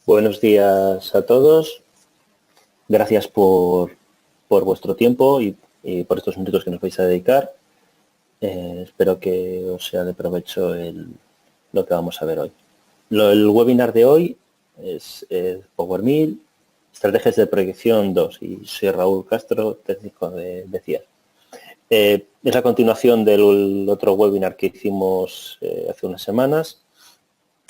Buenos días a todos. Gracias por vuestro tiempo y por estos minutos que nos vais a dedicar. Espero que os sea de provecho lo que vamos a ver hoy. El webinar de hoy es PowerMill, Estrategias de Proyección 2, y soy Raúl Castro, técnico de CIAS. Es la continuación del otro webinar que hicimos hace unas semanas.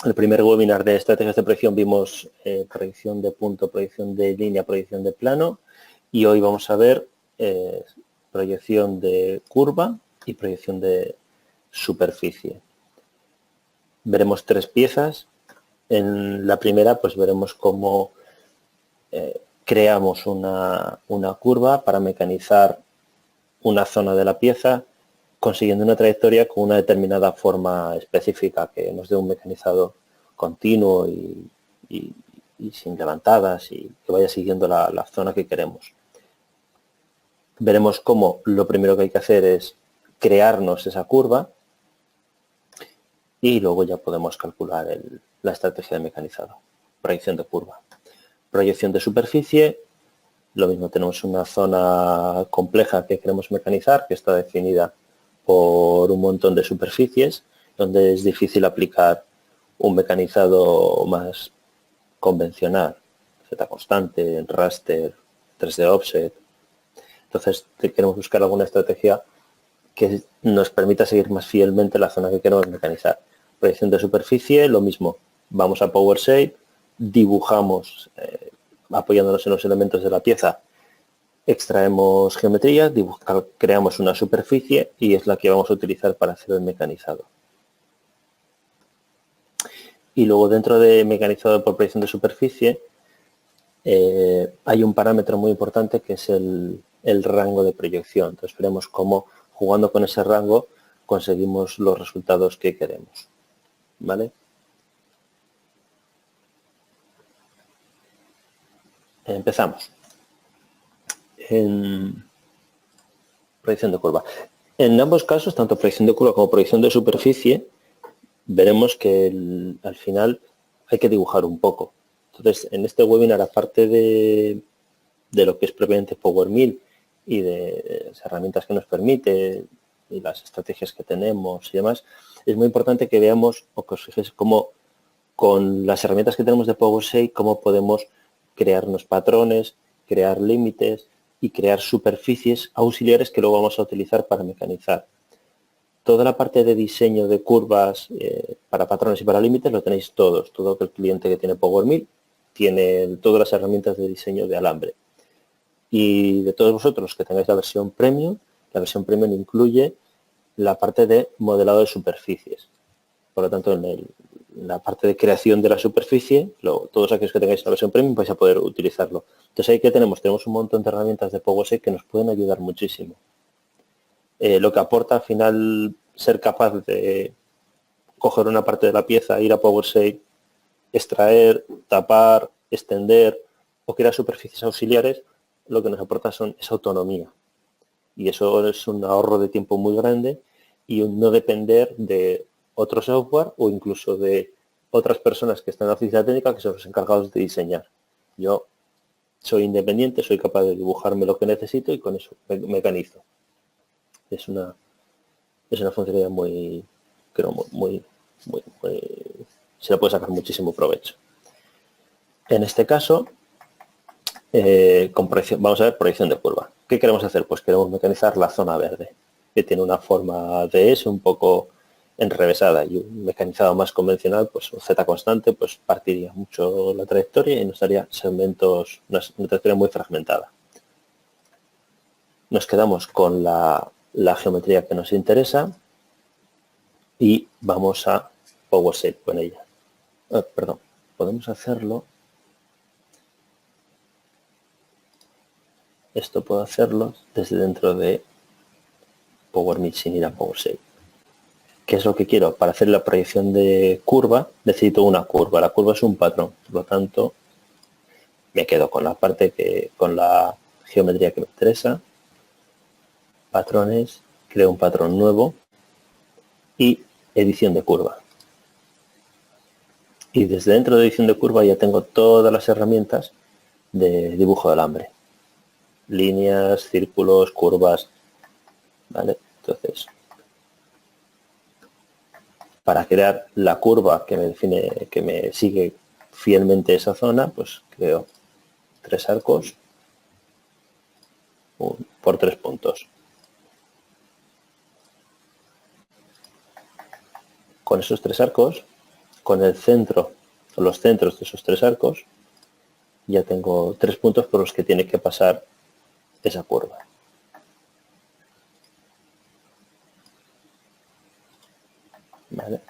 El primer webinar de estrategias de proyección vimos proyección de punto, proyección de línea, proyección de plano, y hoy vamos a ver proyección de curva y proyección de superficie. Veremos tres piezas. En la primera pues veremos cómo creamos una curva para mecanizar una zona de la pieza consiguiendo una trayectoria con una determinada forma específica que nos dé un mecanizado continuo y sin levantadas y que vaya siguiendo la zona que queremos. Veremos cómo lo primero que hay que hacer es crearnos esa curva y luego ya podemos calcular la estrategia de mecanizado. Proyección de curva. Proyección de superficie. Lo mismo, tenemos una zona compleja que queremos mecanizar, que está definida por un montón de superficies, donde es difícil aplicar un mecanizado más convencional, Z constante, raster, 3D offset. Entonces queremos buscar alguna estrategia que nos permita seguir más fielmente la zona que queremos mecanizar. Proyección de superficie, lo mismo. Vamos a PowerShape, dibujamos apoyándonos en los elementos de la pieza, extraemos geometría, creamos una superficie y es la que vamos a utilizar para hacer el mecanizado. Y luego dentro de mecanizado por proyección de superficie hay un parámetro muy importante que es el rango de proyección. Entonces veremos cómo jugando con ese rango conseguimos los resultados que queremos. ¿Vale? Empezamos. En proyección de curva. En ambos casos, tanto proyección de curva como proyección de superficie, veremos que al final hay que dibujar un poco. Entonces, en este webinar, aparte de lo que es propiamente PowerMill y de las herramientas que nos permite y las estrategias que tenemos y demás, es muy importante que veamos o que os fijéis cómo con las herramientas que tenemos de PowerShape, cómo podemos crearnos patrones, crear límites y crear superficies auxiliares que luego vamos a utilizar para mecanizar. Toda la parte de diseño de curvas para patrones y para límites lo tenéis todos. Todo el cliente que tiene PowerMill tiene todas las herramientas de diseño de alambre. Y de todos vosotros que tengáis la versión Premium incluye la parte de modelado de superficies. Por lo tanto, en la parte de creación de la superficie, todos aquellos que tengáis la versión Premium vais a poder utilizarlo. Entonces, ahí que tenemos un montón de herramientas de PowerShape que nos pueden ayudar muchísimo. Lo que aporta al final ser capaz de coger una parte de la pieza, ir a PowerShape, extraer, tapar, extender o crear superficies auxiliares, lo que nos aporta es autonomía. Y eso es un ahorro de tiempo muy grande y un no depender de otro software o incluso de otras personas que están en la oficina técnica que son los encargados de diseñar. Yo soy independiente, soy capaz de dibujarme lo que necesito y con eso mecanizo. Es una funcionalidad se le puede sacar muchísimo provecho. En este caso, vamos a ver proyección de curva. ¿Qué queremos hacer? Pues queremos mecanizar la zona verde, que tiene una forma de S un poco enrevesada, y un mecanizado más convencional, pues un Z constante, pues partiría mucho la trayectoria y nos daría segmentos, una trayectoria muy fragmentada. Nos quedamos con la geometría que nos interesa y vamos a PowerShape con ella. Perdón, podemos hacerlo. Esto puedo hacerlo desde dentro de PowerMill sin ir a PowerShape. ¿Qué es lo que quiero? Para hacer la proyección de curva necesito una curva. La curva es un patrón, por lo tanto me quedo con la parte con la geometría que me interesa. Patrones, creo un patrón nuevo y edición de curva. Y desde dentro de edición de curva ya tengo todas las herramientas de dibujo de alambre. Líneas, círculos, curvas, ¿vale? Entonces, para crear la curva que me define, que me sigue fielmente esa zona, pues creo 3 arcos por 3 puntos. Con esos 3 arcos, con el centro, o los centros de esos 3 arcos, ya tengo 3 puntos por los que tiene que pasar esa curva. ¿Vale?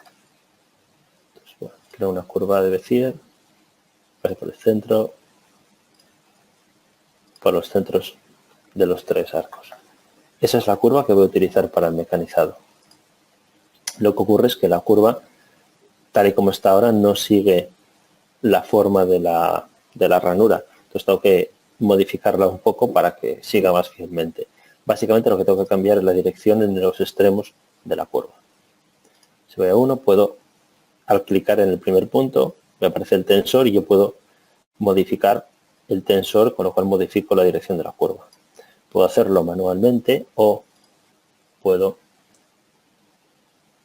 Entonces, bueno, creo una curva de Bézier, pasa por el centro, por los centros de los 3 arcos. Esa es la curva que voy a utilizar para el mecanizado. Lo que ocurre es que la curva, tal y como está ahora, no sigue la forma de la ranura. Entonces tengo que modificarla un poco para que siga más fielmente. Básicamente lo que tengo que cambiar es la dirección en los extremos de la curva. Si voy a uno, puedo, al clicar en el primer punto, me aparece el tensor y yo puedo modificar el tensor, con lo cual modifico la dirección de la curva. Puedo hacerlo manualmente o puedo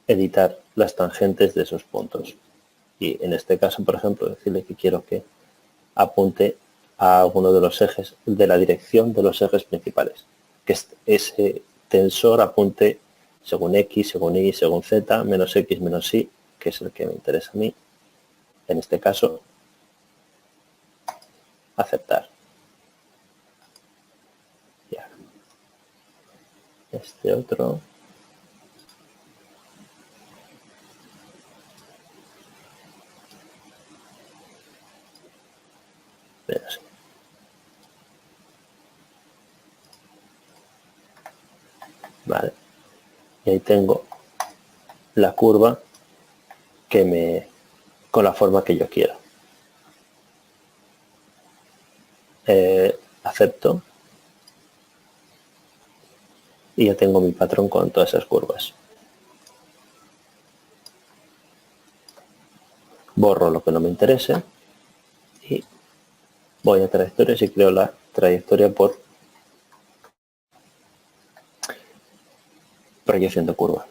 editar las tangentes de esos puntos. Y en este caso, por ejemplo, decirle que quiero que apunte a alguno de los ejes, de la dirección de los ejes principales. Que ese tensor apunte según X, según Y, según Z, menos X, menos Y, que es el que me interesa a mí. En este caso, aceptar. Ya. Este otro. Así. Vale. Y ahí tengo la curva que con la forma que yo quiero. Acepto. Y ya tengo mi patrón con todas esas curvas. Borro lo que no me interese y voy a trayectorias y creo la trayectoria por proyección de curva.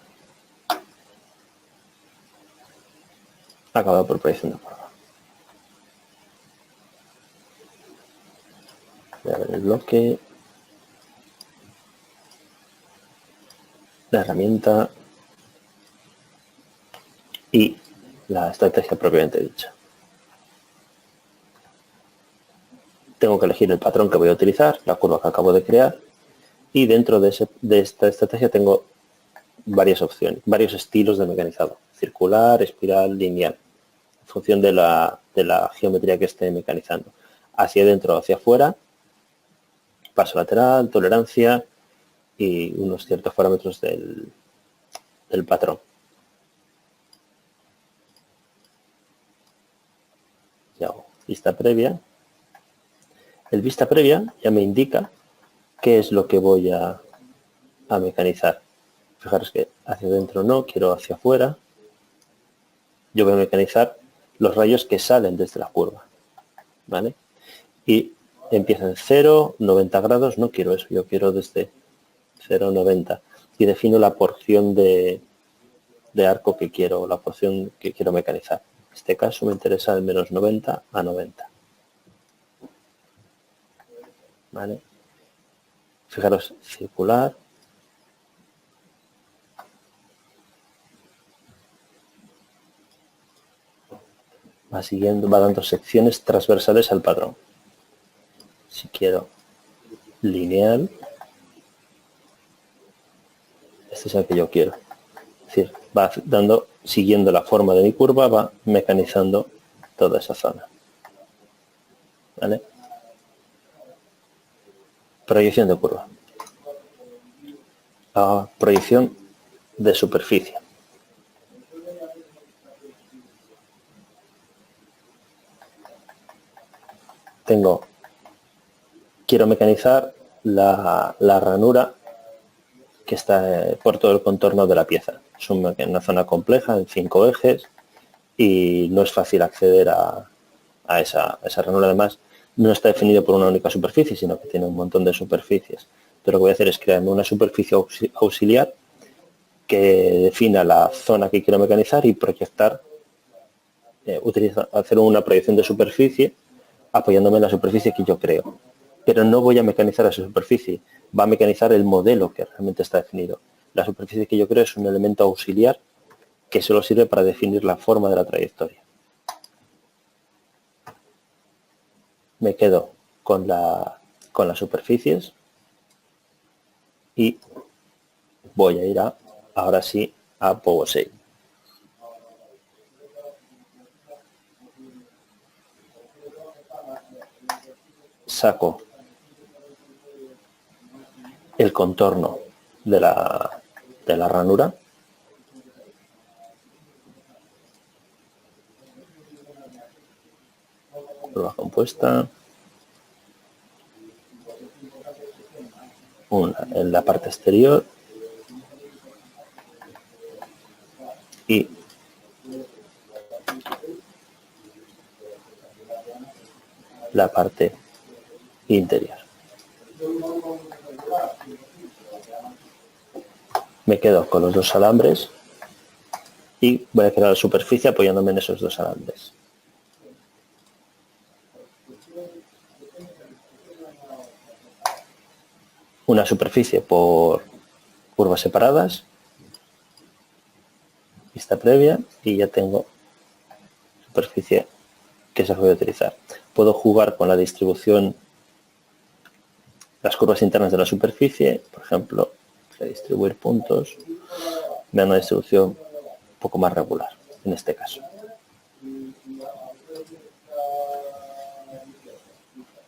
Acabado por proyección de curva. Voy a ver el bloque, la herramienta y la estrategia propiamente dicha. Tengo que elegir el patrón que voy a utilizar, la curva que acabo de crear, y dentro de esta estrategia tengo varias opciones, varios estilos de mecanizado: circular, espiral, lineal, en función de la geometría que esté mecanizando. Hacia adentro o hacia afuera, paso lateral, tolerancia y unos ciertos parámetros del patrón. Y hago vista previa. El vista previa ya me indica qué es lo que voy a mecanizar. Fijaros que hacia adentro no, quiero hacia afuera. Yo voy a mecanizar los rayos que salen desde la curva, ¿vale? Y empieza en 0, 90 grados, no quiero eso, yo quiero desde 0, 90. Y defino la porción de arco que quiero, la porción que quiero mecanizar. En este caso me interesa de menos 90 a 90. ¿Vale? Fijaros, circular. Va siguiendo, va dando secciones transversales al patrón. Si quiero lineal, este es el que yo quiero. Es decir, va dando, siguiendo la forma de mi curva, va mecanizando toda esa zona. ¿Vale? Proyección de curva. Proyección de superficie. Quiero mecanizar la ranura que está por todo el contorno de la pieza. Es una zona compleja en 5 ejes y no es fácil acceder a esa ranura. Además, no está definido por una única superficie, sino que tiene un montón de superficies. Entonces lo que voy a hacer es crearme una superficie auxiliar que defina la zona que quiero mecanizar y proyectar, hacer una proyección de superficie apoyándome en la superficie que yo creo. Pero no voy a mecanizar esa superficie, va a mecanizar el modelo que realmente está definido. La superficie que yo creo es un elemento auxiliar que solo sirve para definir la forma de la trayectoria. Me quedo con las superficies y voy a ir ahora sí a Power Shape. Saco el contorno de la ranura. Curva compuesta. Una en la parte exterior y la parte interior. Me quedo con los dos alambres y voy a crear la superficie apoyándome en esos dos alambres. Una superficie por curvas separadas, vista previa, y ya tengo superficie que se puede utilizar. Puedo jugar con la distribución, las curvas internas de la superficie, por ejemplo, redistribuir puntos, me da una distribución un poco más regular en este caso.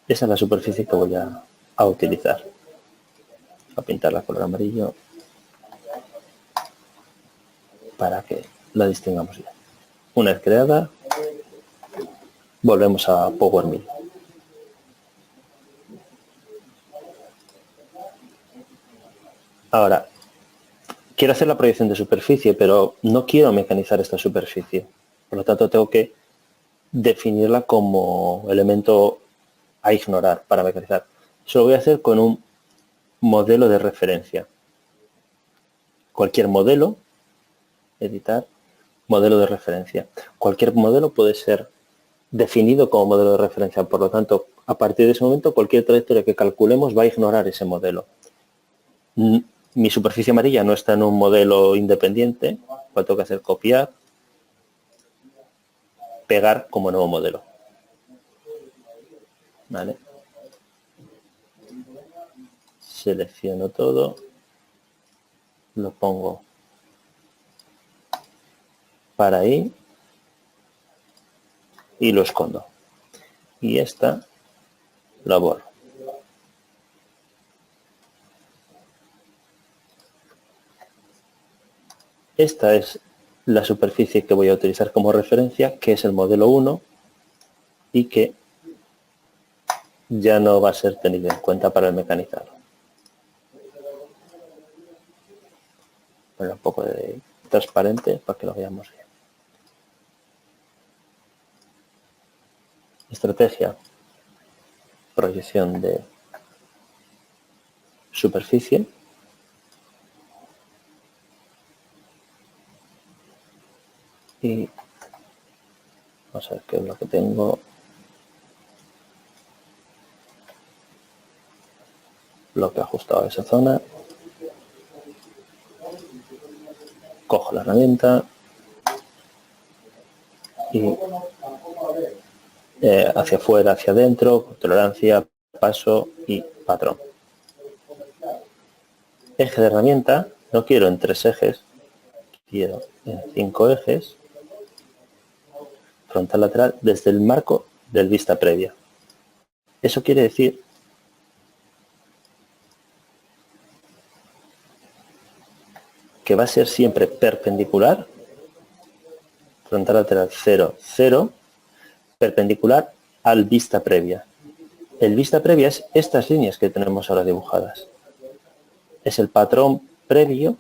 Esa es la superficie que voy a utilizar. A pintarla color amarillo para que la distingamos bien. Una vez creada, volvemos a Power Mill. Ahora, quiero hacer la proyección de superficie, pero no quiero mecanizar esta superficie. Por lo tanto, tengo que definirla como elemento a ignorar para mecanizar. Eso lo voy a hacer con un modelo de referencia. Cualquier modelo, editar, modelo de referencia. Cualquier modelo puede ser definido como modelo de referencia. Por lo tanto, a partir de ese momento, cualquier trayectoria que calculemos va a ignorar ese modelo. Mi superficie amarilla no está en un modelo independiente, lo tengo que hacer copiar, pegar como nuevo modelo. ¿Vale? Selecciono todo, lo pongo para ahí y lo escondo. Y esta la borro. Esta es la superficie que voy a utilizar como referencia, que es el modelo 1 y que ya no va a ser tenido en cuenta para el mecanizado. Bueno, un poco de transparente para que lo veamos bien. Estrategia, proyección de superficie. Y vamos a ver qué es lo que tengo. Bloque ajustado a esa zona. Cojo la herramienta y hacia afuera, hacia adentro, tolerancia, paso y patrón. Eje de herramienta, no quiero en 3 ejes, quiero en 5 ejes. Frontal lateral desde el marco del vista previa. Eso quiere decir que va a ser siempre perpendicular, frontal lateral 0, 0, perpendicular al vista previa. El vista previa es estas líneas que tenemos ahora dibujadas. Es el patrón previo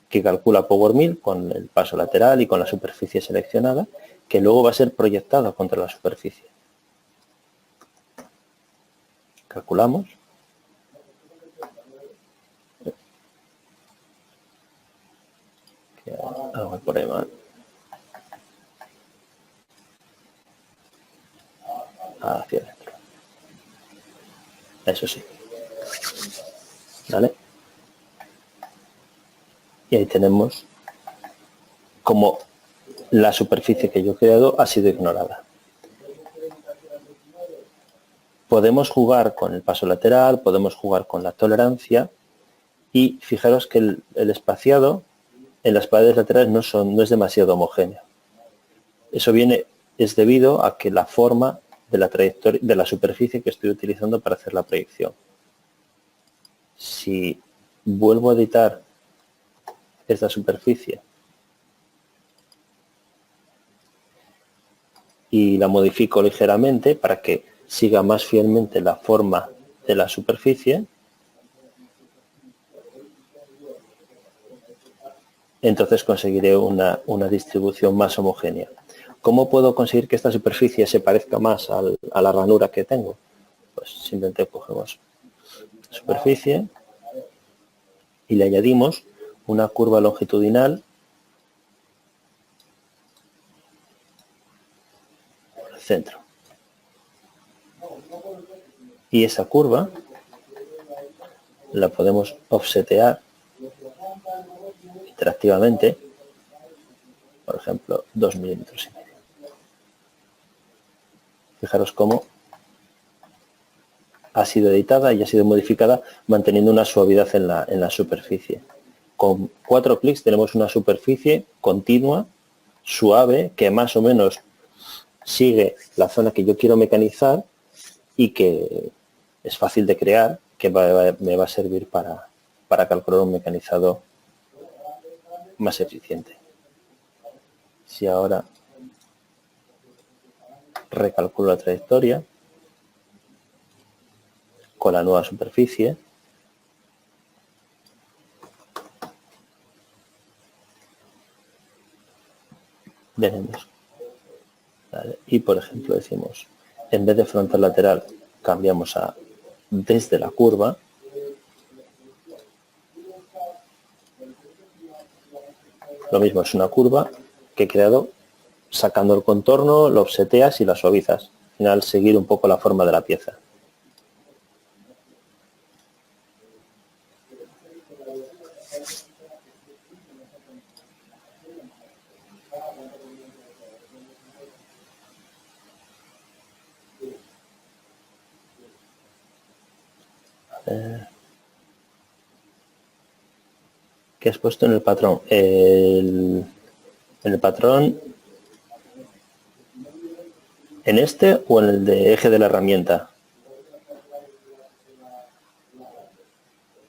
que calcula Power Mill con el paso lateral y con la superficie seleccionada, que luego va a ser proyectado contra la superficie. Calculamos. Algo por ahí mal. Hacia adentro. Eso sí. ¿Vale? Y ahí tenemos como la superficie que yo he creado ha sido ignorada. Podemos jugar con el paso lateral, podemos jugar con la tolerancia y fijaros que el espaciado en las paredes laterales no es demasiado homogéneo. Eso es debido a que la forma de la trayectoria de la superficie que estoy utilizando para hacer la proyección. Si vuelvo a editar esta superficie y la modifico ligeramente para que siga más fielmente la forma de la superficie, entonces conseguiré una distribución más homogénea. ¿Cómo puedo conseguir que esta superficie se parezca más a la ranura que tengo? Pues simplemente cogemos la superficie y le añadimos una curva longitudinal por el centro. Y esa curva la podemos offsetear interactivamente, por ejemplo, 2,5 milímetros. Fijaros cómo ha sido editada y ha sido modificada manteniendo una suavidad en la superficie. Con 4 clics tenemos una superficie continua, suave, que más o menos sigue la zona que yo quiero mecanizar y que es fácil de crear, que me va a servir para calcular un mecanizado más eficiente. Si ahora recalculo la trayectoria con la nueva superficie, veremos. ¿Vale? Y por ejemplo decimos, en vez de frontal lateral, cambiamos a desde la curva. Lo mismo, es una curva que he creado sacando el contorno, lo offseteas y la suavizas. Al final seguir un poco la forma de la pieza. ¿Qué has puesto en el patrón? En el patrón, ¿en este o en el de eje de la herramienta?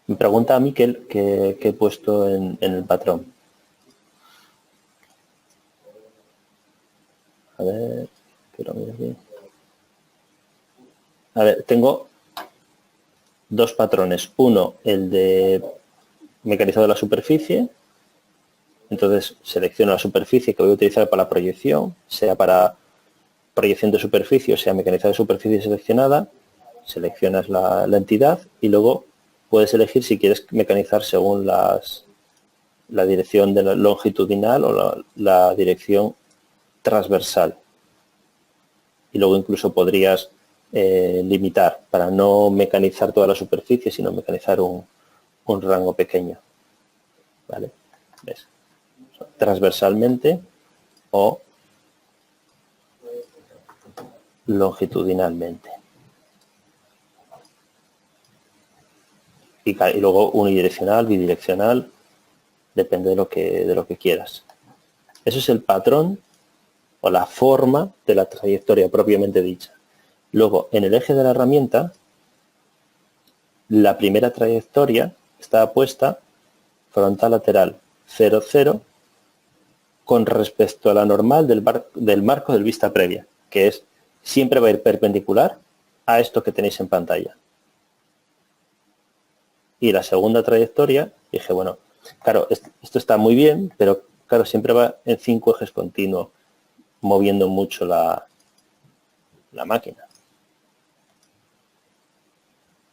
Me pregunta a mí qué he puesto en el patrón. A ver, que lo mire aquí. A ver, tengo dos patrones. Uno, el de mecanizado de la superficie. Entonces selecciono la superficie que voy a utilizar para la proyección, sea para proyección de superficie o sea mecanizado de superficie seleccionada. Seleccionas la entidad y luego puedes elegir si quieres mecanizar según la dirección de la longitudinal o la dirección transversal. Y luego incluso podrías limitar para no mecanizar toda la superficie, sino mecanizar un rango pequeño. ¿Vale? ¿Ves? Transversalmente o longitudinalmente. Y luego unidireccional, bidireccional, depende de lo que quieras. Eso es el patrón o la forma de la trayectoria propiamente dicha. Luego, en el eje de la herramienta, la primera trayectoria está puesta frontal lateral 0, 0 con respecto a la normal del marco del vista previa, que es siempre va a ir perpendicular a esto que tenéis en pantalla. Y la segunda trayectoria, dije, bueno, claro, esto está muy bien, pero claro, siempre va en 5 ejes continuos. moviendo mucho la máquina.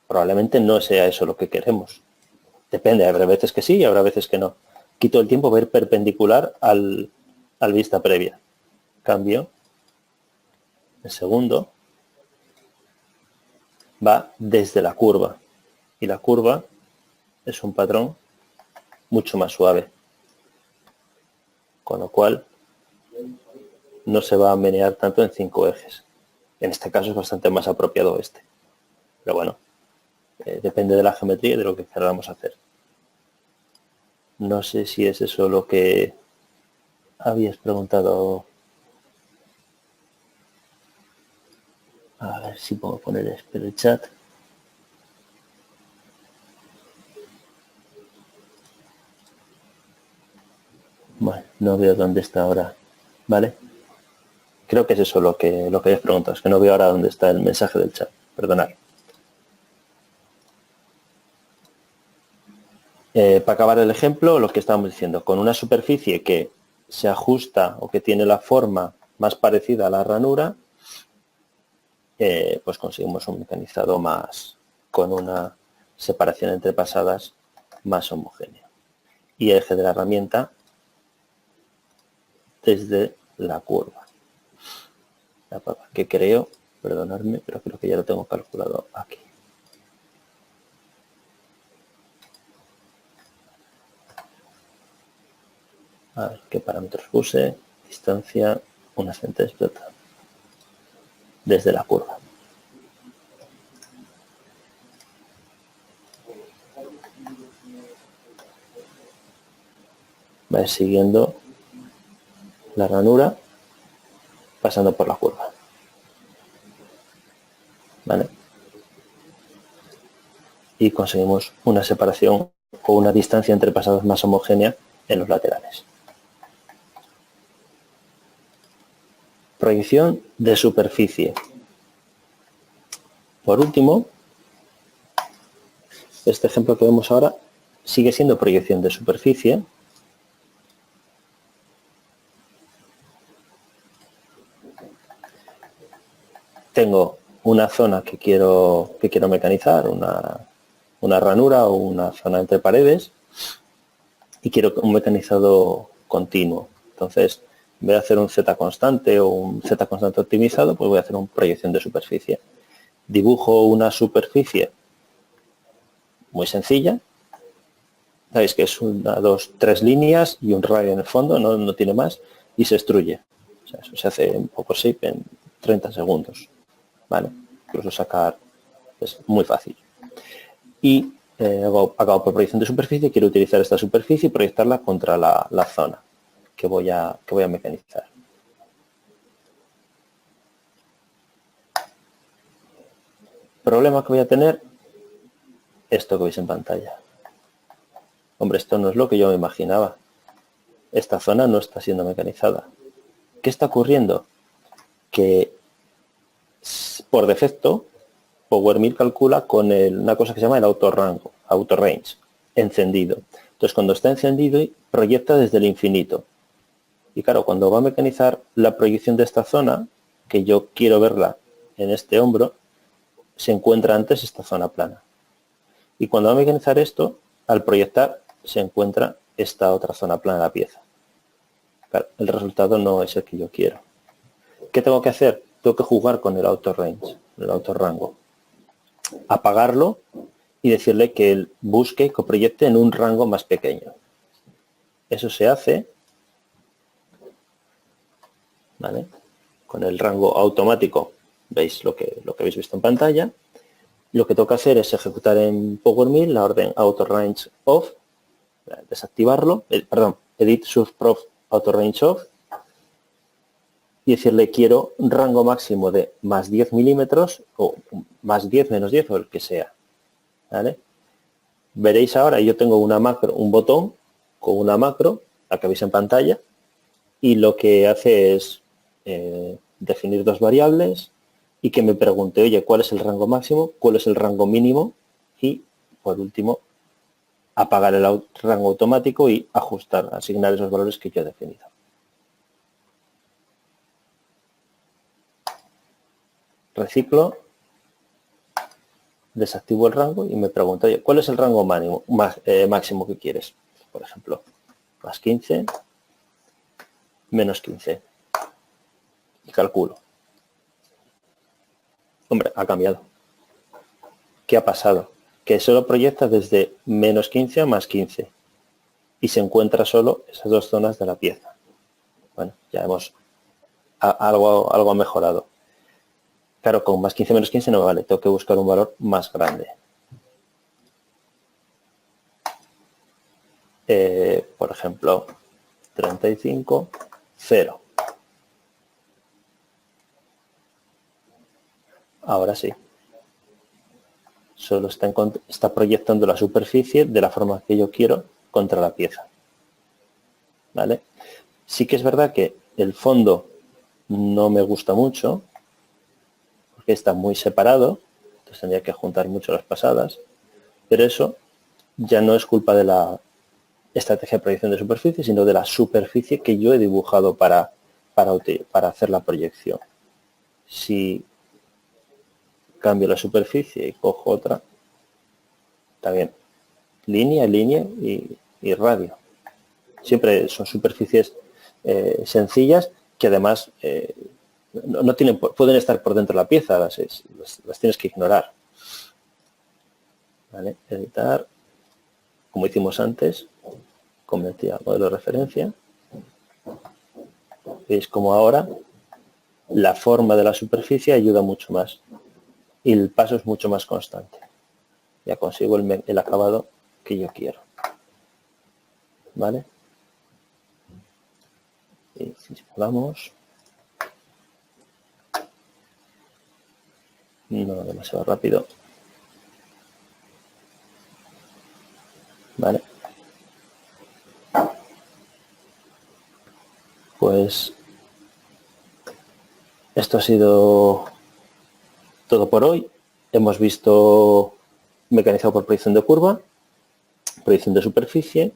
Probablemente no sea eso lo que queremos. Depende, habrá veces que sí y habrá veces que no. Quito el tiempo, ver perpendicular al vista previa. Cambio. El segundo va desde la curva. Y la curva es un patrón mucho más suave. Con lo cual no se va a menear tanto en 5 ejes. En este caso es bastante más apropiado este. Pero bueno, depende de la geometría y de lo que queramos hacer. No sé si es eso lo que habías preguntado. A ver si puedo poner espero el chat. Bueno, no veo dónde está ahora. ¿Vale? Creo que es eso lo que habías preguntado. Es que no veo ahora dónde está el mensaje del chat. Perdonad. Para acabar el ejemplo, lo que estábamos diciendo, con una superficie que se ajusta o que tiene la forma más parecida a la ranura, pues conseguimos un mecanizado más con una separación entre pasadas más homogénea. Y el eje de la herramienta desde la curva. Que creo, perdonadme, pero creo que ya lo tengo calculado aquí. A ver qué parámetros puse. Distancia, una centésima desde la curva. Va a ir siguiendo la ranura pasando por la curva. ¿Vale? Y conseguimos una separación o una distancia entre pasados más homogénea en los laterales. Proyección de superficie. Por último, este ejemplo que vemos ahora sigue siendo proyección de superficie. Tengo una zona que quiero mecanizar, una ranura o una zona entre paredes, y quiero un mecanizado continuo. Entonces, en vez de hacer un Z constante o un Z constante optimizado, pues voy a hacer una proyección de superficie. Dibujo una superficie muy sencilla. Sabéis que es una, dos, tres líneas y un radio en el fondo, no tiene más, y se extruye. O sea, eso se hace en PowerShape en 30 segundos. ¿Vale? Incluso sacar es muy fácil. Y acabo por proyección de superficie, quiero utilizar esta superficie y proyectarla contra la zona que voy a mecanizar. Problema que voy a tener, esto que veis en pantalla. Hombre, esto no es lo que yo me imaginaba. Esta zona no está siendo mecanizada. ¿Qué está ocurriendo? Que por defecto PowerMill calcula con una cosa que se llama el auto range, encendido. Entonces, cuando está encendido, proyecta desde el infinito. Y claro, cuando va a mecanizar la proyección de esta zona, que yo quiero verla en este hombro, se encuentra antes esta zona plana. Y cuando va a mecanizar esto, al proyectar, se encuentra esta otra zona plana de la pieza. Claro, el resultado no es el que yo quiero. ¿Qué tengo que hacer? Tengo que jugar con el auto range, el auto rango. Apagarlo y decirle que él busque, que proyecte en un rango más pequeño. Eso se hace, ¿vale? Con el rango automático, veis lo que habéis visto en pantalla. Lo que toca hacer es ejecutar en PowerMill la orden auto range off, desactivarlo, edit subprof auto range off, y decirle quiero un rango máximo de más 10 milímetros o más 10 menos 10 o el que sea. ¿Vale? Veréis ahora, yo tengo una macro, un botón con una macro, la que veis en pantalla, y lo que hace es definir dos variables y que me pregunte, oye, ¿cuál es el rango máximo? ¿Cuál es el rango mínimo? Y, por último, apagar el rango automático y ajustar, asignar esos valores que yo he definido. reciclo, desactivo el rango y me pregunto, oye, ¿cuál es el rango máximo que quieres? Por ejemplo, más 15, menos 15. Y calculo. Hombre, ha cambiado. ¿Qué ha pasado? Que solo proyecta desde menos 15 a más 15. Y se encuentra solo esas dos zonas de la pieza. Bueno, ya hemos... Algo ha mejorado. Claro, con más 15 menos 15 no me vale. Tengo que buscar un valor más grande. Por ejemplo, 35, 0. Ahora sí. Solo está proyectando la superficie de la forma que yo quiero contra la pieza. ¿Vale? Sí que es verdad que el fondo no me gusta mucho, porque está muy separado, entonces tendría que juntar mucho las pasadas, pero eso ya no es culpa de la estrategia de proyección de superficie, sino de la superficie que yo he dibujado para hacer la proyección. Si cambio la superficie y cojo otra, está bien. Línea y radio. Siempre son superficies sencillas que además no tienen, pueden estar por dentro de la pieza, las tienes que ignorar. ¿Vale? Editar, como hicimos antes, convertir al modelo de referencia. Veis como ahora la forma de la superficie ayuda mucho más y el paso es mucho más constante. Ya consigo el acabado que yo quiero. ¿Vale? Y simulamos. No demasiado rápido. ¿Vale? Pues esto ha sido todo por hoy. Hemos visto mecanizado por proyección de curva, proyección de superficie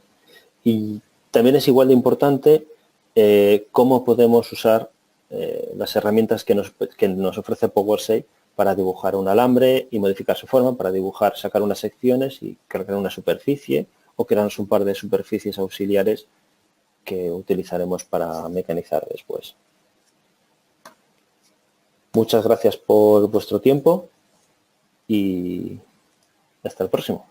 y también es igual de importante cómo podemos usar las herramientas que nos ofrece PowerShape para dibujar un alambre y modificar su forma, para dibujar, sacar unas secciones y crear una superficie o crearnos un par de superficies auxiliares que utilizaremos para mecanizar después. Muchas gracias por vuestro tiempo y hasta el próximo.